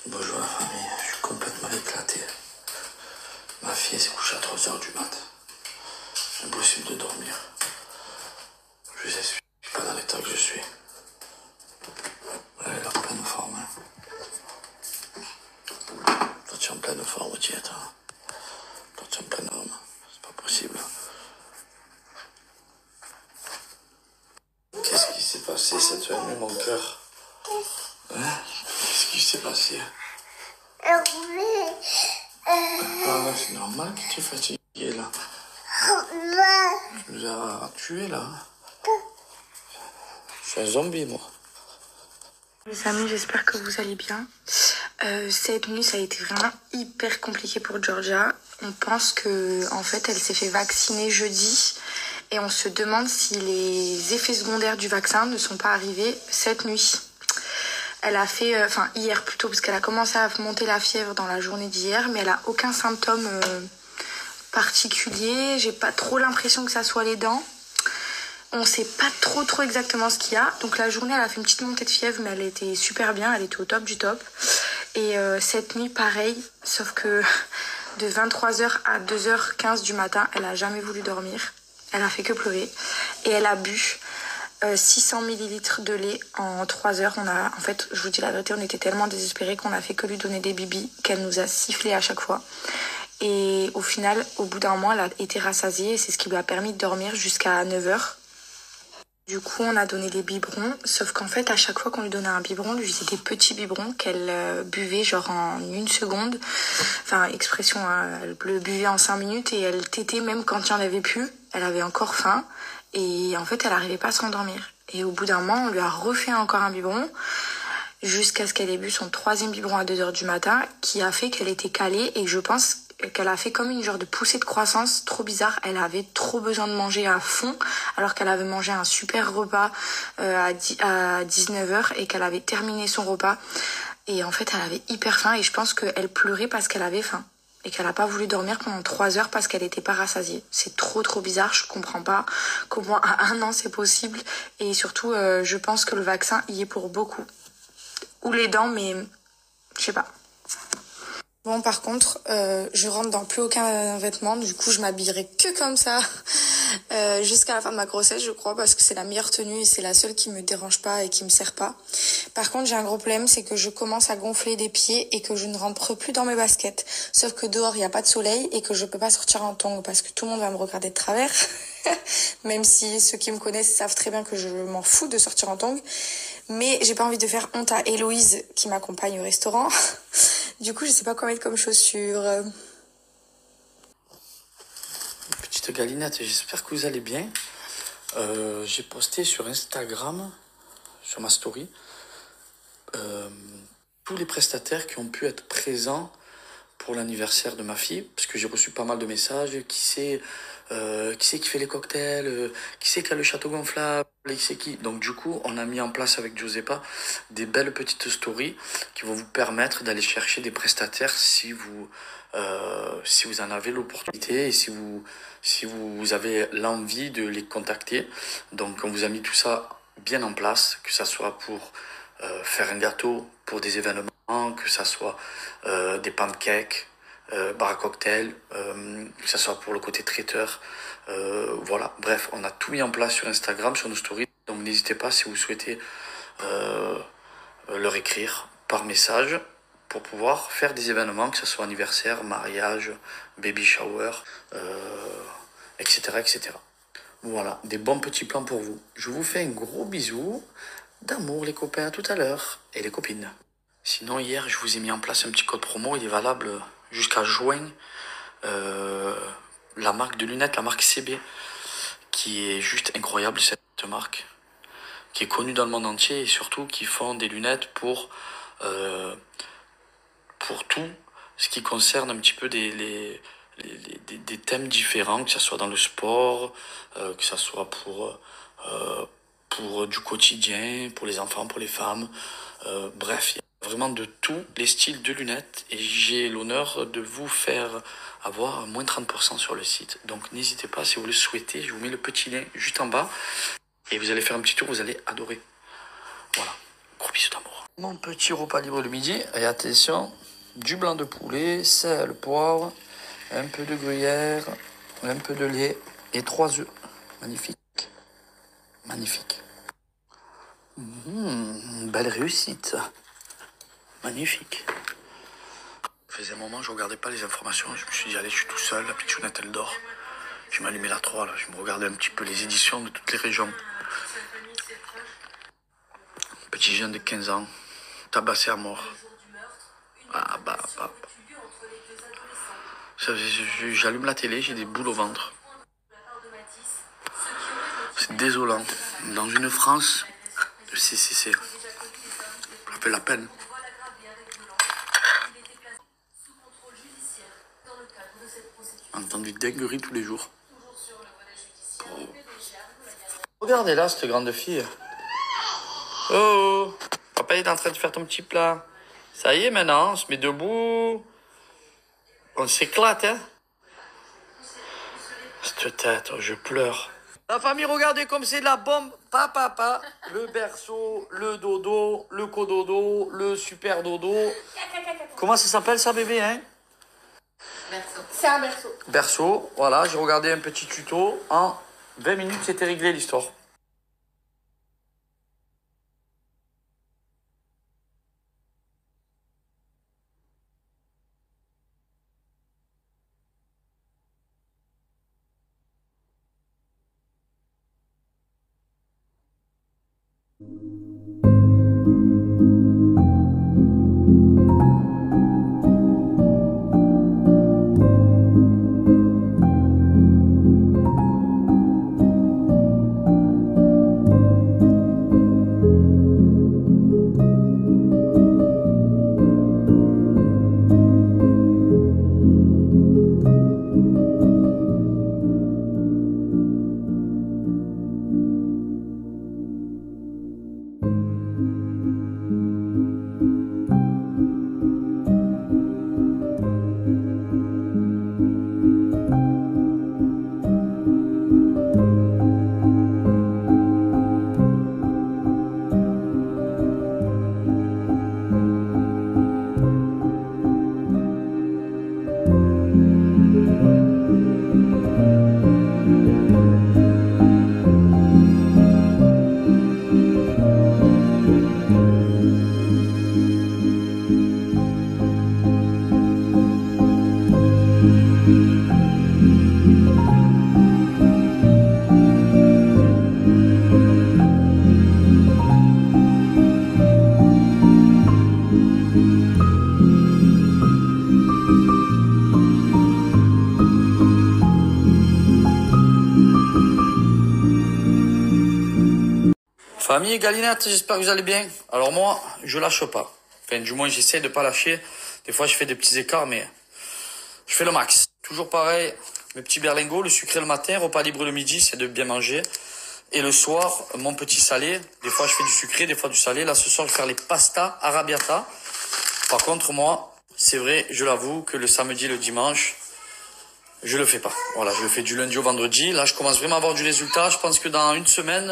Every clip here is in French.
Bonjour la famille, je suis complètement éclaté. Ma fille s'est couchée à 3 h du mat. Impossible de dormir. Je vous explique, je suis pas dans l'état que je suis. Elle est en pleine forme. Toi tu es en pleine forme, Tiette. Toi tu es en pleine forme. C'est pas possible. Qu'est-ce qui s'est passé cette nuit, mon cœur? Hein? Qu'est-ce qui s'est passé? Ah, c'est normal que tu es fatigué là. Tu nous as tués là. Je suis un zombie, moi. Les amis, j'espère que vous allez bien. Cette nuit, ça a été vraiment hyper compliqué pour Georgia. On pense que, en fait, elle s'est fait vacciner jeudi et on se demande si les effets secondaires du vaccin ne sont pas arrivés cette nuit. Elle a fait, hier plutôt, parce qu'elle a commencé à monter la fièvre dans la journée d'hier, mais elle a aucun symptôme particulier. J'ai pas trop l'impression que ça soit les dents. On sait pas trop exactement ce qu'il y a. Donc la journée, elle a fait une petite montée de fièvre, mais elle était super bien, elle était au top du top. Et cette nuit, pareil, sauf que de 23h à 2h15 du matin, elle a jamais voulu dormir. Elle a fait que pleurer. Et elle a bu 600 millilitres de lait en 3 heures. En fait, je vous dis la vérité, on était tellement désespérés qu'on a fait que lui donner des bibis, qu'elle nous a sifflé à chaque fois. Et au final, au bout d'un mois, elle a été rassasiée et c'est ce qui lui a permis de dormir jusqu'à 9h. Du coup, on a donné des biberons, sauf qu'en fait, à chaque fois qu'on lui donnait un biberon, on lui faisait des petits biberons qu'elle buvait genre en 1 seconde. Enfin, expression, hein, elle le buvait en 5 minutes et elle tétait même quand il n'y en avait plus. Elle avait encore faim et en fait, elle n'arrivait pas à s'endormir. Et au bout d'un moment, on lui a refait encore un biberon jusqu'à ce qu'elle ait bu son 3e biberon à 2h du matin, qui a fait qu'elle était calée et je pense qu'elle a fait comme une genre de poussée de croissance trop bizarre. Elle avait trop besoin de manger à fond alors qu'elle avait mangé un super repas à 19h et qu'elle avait terminé son repas. Et en fait, elle avait hyper faim et je pense qu'elle pleurait parce qu'elle avait faim et qu'elle n'a pas voulu dormir pendant 3 heures parce qu'elle n'était pas rassasiée. C'est trop bizarre, je comprends pas comment à 1 an c'est possible. Et surtout, je pense que le vaccin y est pour beaucoup. Ou les dents, mais je sais pas. Bon, par contre, je rentre dans plus aucun vêtement, du coup je m'habillerai que comme ça jusqu'à la fin de ma grossesse, je crois, parce que c'est la meilleure tenue et c'est la seule qui me dérange pas et qui me sert pas. Par contre, j'ai un gros problème, c'est que je commence à gonfler des pieds et que je ne rentre plus dans mes baskets. Sauf que dehors, il n'y a pas de soleil et que je peux pas sortir en tongs parce que tout le monde va me regarder de travers. Même si ceux qui me connaissent savent très bien que je m'en fous de sortir en tongs. Mais j'ai pas envie de faire honte à Héloïse qui m'accompagne au restaurant. Du coup, je sais pas quoi mettre comme chaussures. Petite galinette, j'espère que vous allez bien. J'ai posté sur Instagram, sur ma story, tous les prestataires qui ont pu être présents pour l'anniversaire de ma fille, parce que j'ai reçu pas mal de messages. Qui c'est qui fait les cocktails, qui c'est qui a le château gonflable, qui c'est qui. Donc du coup, on a mis en place avec Giuseppa des belles petites stories qui vont vous permettre d'aller chercher des prestataires si vous en avez l'opportunité et si vous avez l'envie de les contacter. Donc on vous a mis tout ça bien en place, que ça soit pour faire un gâteau pour des événements, que ça soit des pancakes, bar à cocktail, que ça soit pour le côté traiteur. Voilà, bref, on a tout mis en place sur Instagram, sur nos stories. Donc n'hésitez pas si vous souhaitez leur écrire par message pour pouvoir faire des événements, que ce soit anniversaire, mariage, baby shower, etc. Voilà, des bons petits plans pour vous. Je vous fais un gros bisou d'amour les copains, à tout à l'heure, et les copines. Sinon, hier, je vous ai mis en place un petit code promo, il est valable jusqu'à juin. La marque de lunettes, la marque CB, qui est juste incroyable, cette marque, qui est connue dans le monde entier et surtout qui font des lunettes pour tout ce qui concerne un petit peu des thèmes différents, que ce soit dans le sport, que ce soit pour du quotidien, pour les enfants, pour les femmes, bref, il y a vraiment de tous les styles de lunettes et j'ai l'honneur de vous faire avoir moins 30% sur le site. Donc n'hésitez pas si vous le souhaitez, je vous mets le petit lien juste en bas et vous allez faire un petit tour, vous allez adorer. Voilà. Gros bisous d'amour. Mon petit repas libre le midi. Et attention, du blanc de poulet, sel, poivre, un peu de gruyère, un peu de lait et 3 œufs. Magnifique. Magnifique. Belle réussite. Magnifique. Ça faisait un moment, je regardais pas les informations. Je me suis dit, allez, je suis tout seul, la pitchounette, elle dort. Je m'allumais la 3, là. Je me regardais un petit peu les éditions de toutes les régions. Petit jeune de 15 ans, tabassé à mort. Ah, bah. J'allume la télé, j'ai des boules au ventre. C'est désolant. Dans une France, ça fait la peine. Entendu dinguerie tous les jours. Regardez là, cette grande fille. Oh, papa est en train de faire ton petit plat. Ça y est maintenant, on se met debout. On s'éclate, hein. Cette tête, je pleure. La famille, regardez comme c'est de la bombe. Papa, le berceau, le dodo, le cododo, le super dodo. Comment ça s'appelle ça, bébé, hein? Berceau. C'est un berceau. Berceau, voilà, j'ai regardé un petit tuto. En 20 minutes, c'était réglé l'histoire. Famille Galinette, j'espère que vous allez bien. Alors moi, je lâche pas. Enfin, du moins, j'essaie de pas lâcher. Des fois, je fais des petits écarts, mais je fais le max. Toujours pareil, mes petits berlingots, le sucré le matin, repas libre le midi, c'est de bien manger. Et le soir, mon petit salé. Des fois, je fais du sucré, des fois du salé. Là, ce soir, je vais faire les pastas arrabbiata. Par contre, moi, c'est vrai, je l'avoue, que le samedi et le dimanche, je le fais pas. Voilà, je le fais du lundi au vendredi. Là, je commence vraiment à avoir du résultat. Je pense que dans une semaine,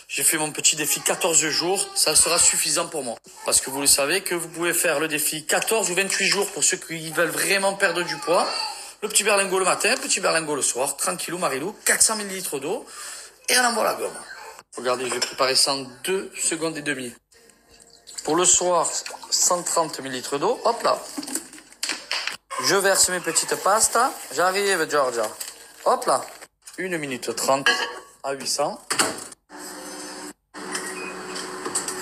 j'ai fait mon petit défi 14 jours. Ça sera suffisant pour moi. Parce que vous le savez que vous pouvez faire le défi 14 ou 28 jours pour ceux qui veulent vraiment perdre du poids. Le petit berlingot le matin, petit berlingot le soir. Tranquillou, Marilou. 400 ml d'eau. Et on envoie la gomme. Regardez, je vais préparer ça en 2 secondes et demie. Pour le soir, 130 ml d'eau. Hop là. Je verse mes petites pastas. J'arrive, Georgia. Hop là. 1 minute 30 à 800.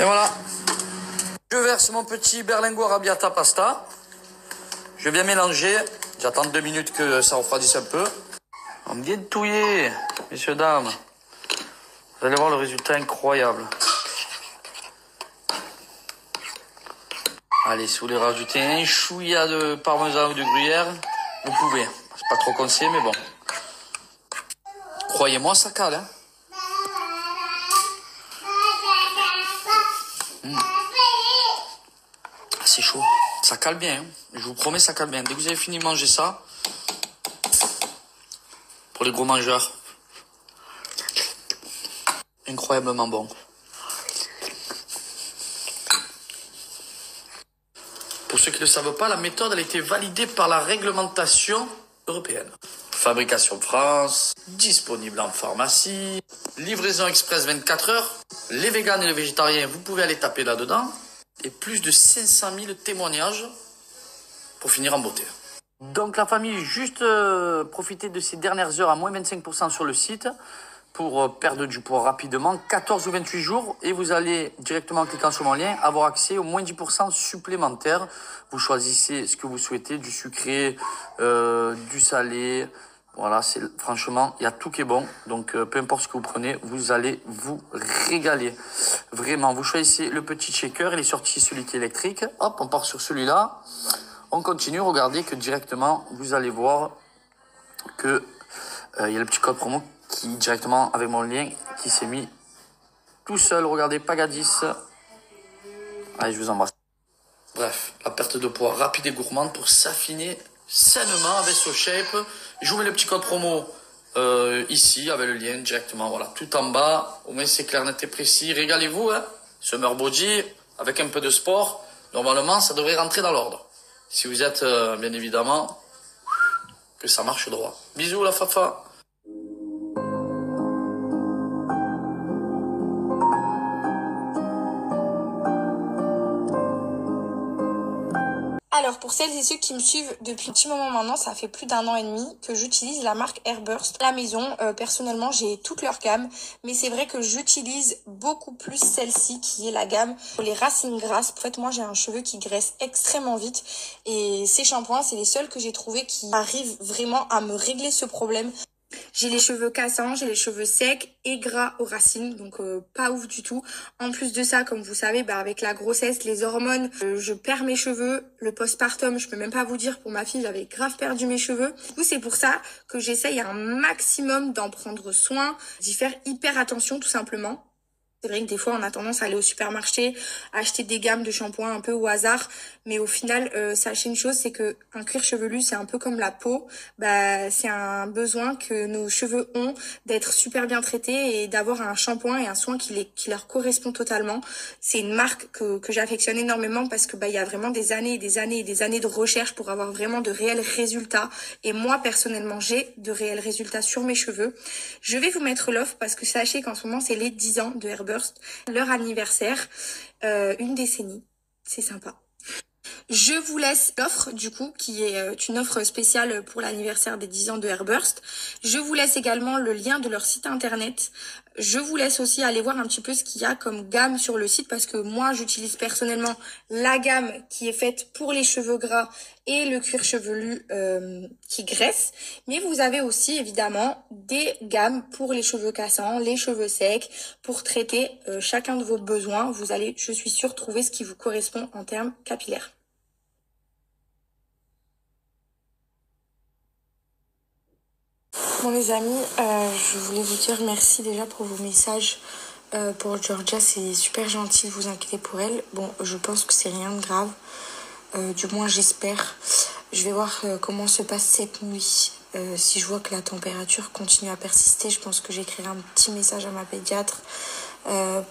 Et voilà. Je verse mon petit berlingot arrabbiata pasta. Je vais bien mélanger. J'attends 2 minutes que ça refroidisse un peu. On vient de touiller, messieurs, dames. Vous allez voir le résultat incroyable. Allez, si vous voulez rajouter un chouïa de parmesan ou de gruyère, vous pouvez. C'est pas trop conseillé, mais bon. Croyez-moi, ça cale, hein. C'est chaud. Ça cale bien, hein. Je vous promets, ça cale bien. Dès que vous avez fini de manger ça, pour les gros mangeurs, incroyablement bon. ceux qui ne le savent pas, la méthode a été validée par la réglementation européenne. Fabrication France, disponible en pharmacie, livraison express 24 heures. Les véganes et les végétariens, vous pouvez aller taper là-dedans. Et plus de 500 000 témoignages pour finir en beauté. Donc la famille, juste profitez de ces dernières heures à moins 25% sur le site pour perdre du poids rapidement, 14 ou 28 jours, et vous allez directement en cliquant sur mon lien avoir accès au moins 10% supplémentaire. Vous choisissez ce que vous souhaitez, du sucré, du salé. Voilà, franchement, il y a tout qui est bon. Donc, peu importe ce que vous prenez, vous allez vous régaler. Vraiment, vous choisissez le petit shaker. Il est sorti celui qui est électrique. Hop, on part sur celui-là. On continue. Regardez que directement, vous allez voir que il y a le petit code promo qui, directement, avec mon lien, qui s'est mis tout seul. Regardez, Pagadis. Allez, je vous embrasse. Bref, la perte de poids rapide et gourmande pour s'affiner sainement avec ce shape. Je vous mets le petit code promo ici avec le lien directement, voilà, tout en bas. Au moins c'est clair, net et précis. Régalez-vous, hein. Summer Body avec un peu de sport. Normalement, ça devrait rentrer dans l'ordre. Si vous êtes, bien évidemment, que ça marche droit. Bisous la fafa. Alors pour celles et ceux qui me suivent depuis un petit moment maintenant, ça fait plus d'1 an et demi que j'utilise la marque Airburst. À la maison, personnellement, j'ai toute leur gamme, mais c'est vrai que j'utilise beaucoup plus celle-ci qui est la gamme pour les racines grasses. En fait, moi j'ai un cheveu qui graisse extrêmement vite et ces shampoings, c'est les seuls que j'ai trouvé qui arrivent vraiment à me régler ce problème. J'ai les cheveux cassants, j'ai les cheveux secs et gras aux racines, donc pas ouf du tout. En plus de ça, comme vous savez, avec la grossesse, les hormones, je perds mes cheveux. Le postpartum, je peux même pas vous dire, pour ma fille, j'avais grave perdu mes cheveux. Du coup, c'est pour ça que j'essaye un maximum d'en prendre soin, d'y faire hyper attention tout simplement. C'est vrai que des fois, on a tendance à aller au supermarché, acheter des gammes de shampoings un peu au hasard. Mais au final, sachez une chose, c'est que un cuir chevelu, c'est un peu comme la peau. C'est un besoin que nos cheveux ont d'être super bien traités et d'avoir un shampoing et un soin qui leur correspond totalement. C'est une marque que j'affectionne énormément parce que il y a vraiment des années et des années et des années de recherche pour avoir vraiment de réels résultats. Et moi, personnellement, j'ai de réels résultats sur mes cheveux. Je vais vous mettre l'offre parce que sachez qu'en ce moment, c'est les 10 ans de Airburst. Leur anniversaire, une décennie, c'est sympa. Je vous laisse l'offre du coup qui est une offre spéciale pour l'anniversaire des 10 ans de Airburst. Je vous laisse également le lien de leur site internet. Je vous laisse aussi aller voir un petit peu ce qu'il y a comme gamme sur le site parce que moi j'utilise personnellement la gamme qui est faite pour les cheveux gras et le cuir chevelu qui graisse. Mais vous avez aussi évidemment des gammes pour les cheveux cassants, les cheveux secs, pour traiter chacun de vos besoins. Vous allez, je suis sûre, trouver ce qui vous correspond en termes capillaires. Bon les amis, je voulais vous dire merci déjà pour vos messages pour Georgia, c'est super gentil de vous inquiéter pour elle. Bon, je pense que c'est rien de grave, du moins j'espère. Je vais voir comment se passe cette nuit. Si je vois que la température continue à persister, je pense que j'écrirai un petit message à ma pédiatre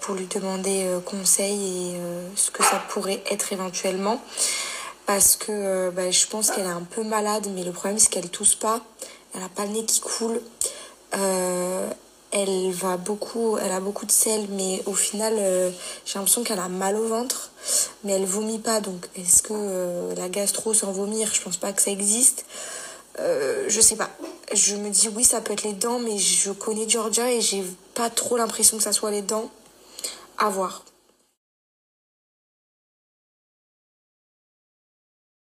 pour lui demander conseil et ce que ça pourrait être éventuellement. Parce que je pense qu'elle est un peu malade, mais le problème c'est qu'elle tousse pas. Elle a pas le nez qui coule. Elle a beaucoup de sel, mais au final, j'ai l'impression qu'elle a mal au ventre. Mais elle vomit pas, donc est-ce que la gastro sans vomir, je pense pas que ça existe. Je sais pas. Je me dis oui, ça peut être les dents, mais je connais Georgia et j'ai pas trop l'impression que ça soit les dents. À voir.